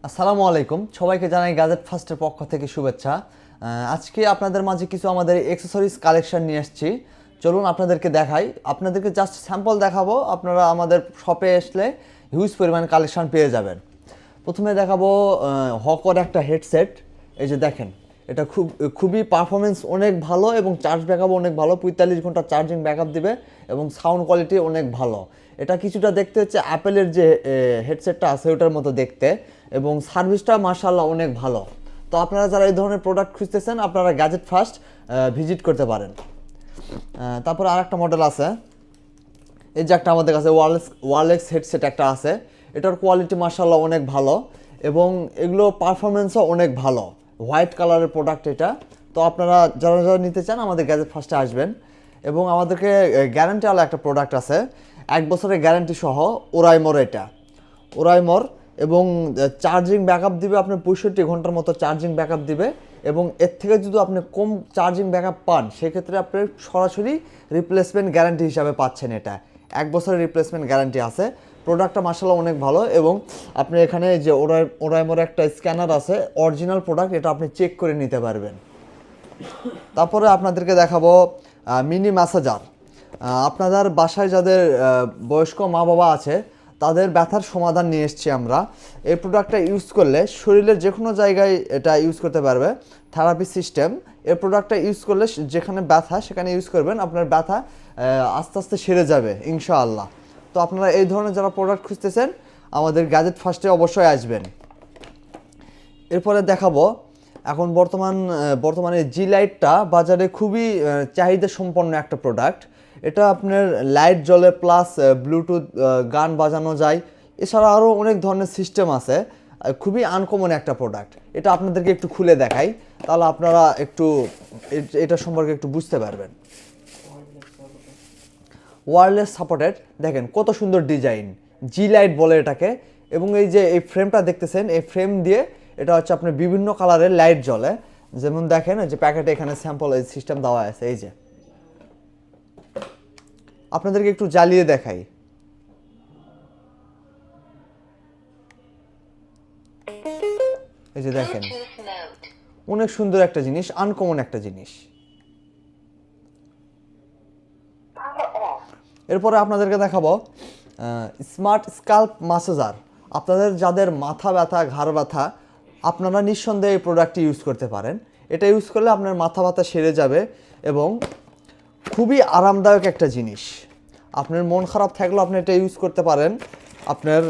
আসসালামু আলাইকুম, সবাইকে জানাই গ্যাজেট ফার্স্টের পক্ষ থেকে শুভেচ্ছা। আজকে আপনাদের মাঝে কিছু আমাদের অ্যাক্সেসরিজ কালেকশন নিয়ে এসেছি। চলুন আপনাদেরকে দেখাই। আপনাদেরকে জাস্ট স্যাম্পল দেখাবো, আপনারা আমাদের শপে আসলে হিউজ পরিমাণ কালেকশন পেয়ে যাবেন। প্রথমে দেখাবো হকর একটা হেডসেট। এই যে দেখেন, এটা খুবই পারফরমেন্স অনেক ভালো এবং চার্জ ব্যাকআপ অনেক ভালো, ৪৫ ঘন্টা চার্জিং ব্যাকআপ দিবে এবং সাউন্ড কোয়ালিটি অনেক ভালো। এটা কিছুটা দেখতে হচ্ছে অ্যাপেলের যে হেডসেটটা আছে ওটার মতো দেখতে, এবং সার্ভিসটা মাশাআল্লাহ অনেক ভালো। তো আপনারা যারা এই ধরনের প্রোডাক্ট খুঁজতেছেন আপনারা গ্যাজেট ফার্স্ট ভিজিট করতে পারেন। তারপরে আর একটা মডেল আছে, এই যে একটা আমাদের কাছে ওয়ারলেস হেডসেট একটা আছে। এটার কোয়ালিটি মাশাআল্লাহ অনেক ভালো এবং এগুলো পারফরমেন্সও অনেক ভালো। হোয়াইট কালারের প্রোডাক্ট এটা। তো আপনারা যারা যারা নিতে চান আমাদের গ্যাজেট ফার্স্টে আসবেন। এবং আমাদেরকে গ্যারান্টিওয়ালা একটা প্রোডাক্ট আছে, 1 বছরের গ্যারান্টি সহ। ওরাইমোর, এটা ওরাইমোর, এবং চার্জিং ব্যাকআপ দিবে আপনার 65 ঘন্টার মতো চার্জিং ব্যাকআপ দিবে। এবং এর থেকে যদি আপনি কম চার্জিং ব্যাকআপ পান সেক্ষেত্রে আপনি সরাসরি রিপ্লেসমেন্ট গ্যারান্টি হিসাবে পাচ্ছেন। এটা 1 বছরের রিপ্লেসমেন্ট গ্যারান্টি আছে। প্রোডাক্টটা মাশাআল্লাহ অনেক ভালো। এবং আপনি এখানে যে ওরাইমোর একটা স্ক্যানার আছে, অরিজিনাল প্রোডাক্ট, এটা আপনি চেক করে নিতে পারবেন। তারপরে আপনাদেরকে দেখাবো মিনি ম্যাসাজার। আপনাদের বাসায় যাদের বয়স্ক মা বাবা আছে তাদের ব্যথার সমাধান নিয়ে এসেছি আমরা। এই প্রোডাক্টটা ইউজ করলে শরীরের যে কোনো জায়গায় এটা ইউজ করতে পারবে, থেরাপি সিস্টেম। এই প্রোডাক্টটা ইউজ করলে যেখানে ব্যথা সেখানে ইউজ করবেন, আপনার ব্যথা আস্তে আস্তে সেরে যাবে ইনশাআল্লাহ। তো আপনারা এই ধরনের যারা প্রোডাক্ট খুঁজতেছেন আমাদের গ্যাজেট ফার্স্টে অবশ্যই আসবেন। এরপরে দেখাবো এখন বর্তমানে জি লাইটটা বাজারে খুবই চাহিদা সম্পন্ন একটা প্রোডাক্ট। এটা আপনার লাইট জ্বলে প্লাস ব্লুটুথ গান বাজানো যায়, এছাড়া আরও অনেক ধরনের সিস্টেম আছে। খুবই আনকমন একটা প্রোডাক্ট। এটা আপনাদেরকে একটু খুলে দেখাই, তাহলে আপনারা একটু এটা সম্পর্কে একটু বুঝতে পারবেন। ওয়্যারলেস সাপোর্টেড, দেখেন কত সুন্দর ডিজাইন, জি লাইট বলে এটাকে। এবং এই যে এই ফ্রেমটা দেখতেছেন, এই ফ্রেম দিয়ে এটা হচ্ছে আপনার বিভিন্ন কালারের লাইট জ্বলে। যেমন দেখেন যে প্যাকেটে এখানে স্যাম্পল এই সিস্টেম দেওয়া আছে। এই যে আপনাদেরকে একটু জ্বালিয়ে দেখাই। এই যে দেখেন, অনেক সুন্দর একটা জিনিস, আনকমন একটা জিনিস। এরপরে আপনাদেরকে দেখাবো স্মার্ট স্কাল্প ম্যাসাজার। আপনাদের যাদের মাথা ব্যথা, ঘাড় ব্যথা, আপনারা নিঃসন্দেহে এই প্রোডাক্টটি ইউজ করতে পারেন। এটা ইউজ করলে আপনার মাথা ব্যথা সেরে যাবে এবং খুবই আরামদায়ক একটা জিনিস। আপনার মন খারাপ থাকলেও আপনি এটা ইউজ করতে পারেন। আপনার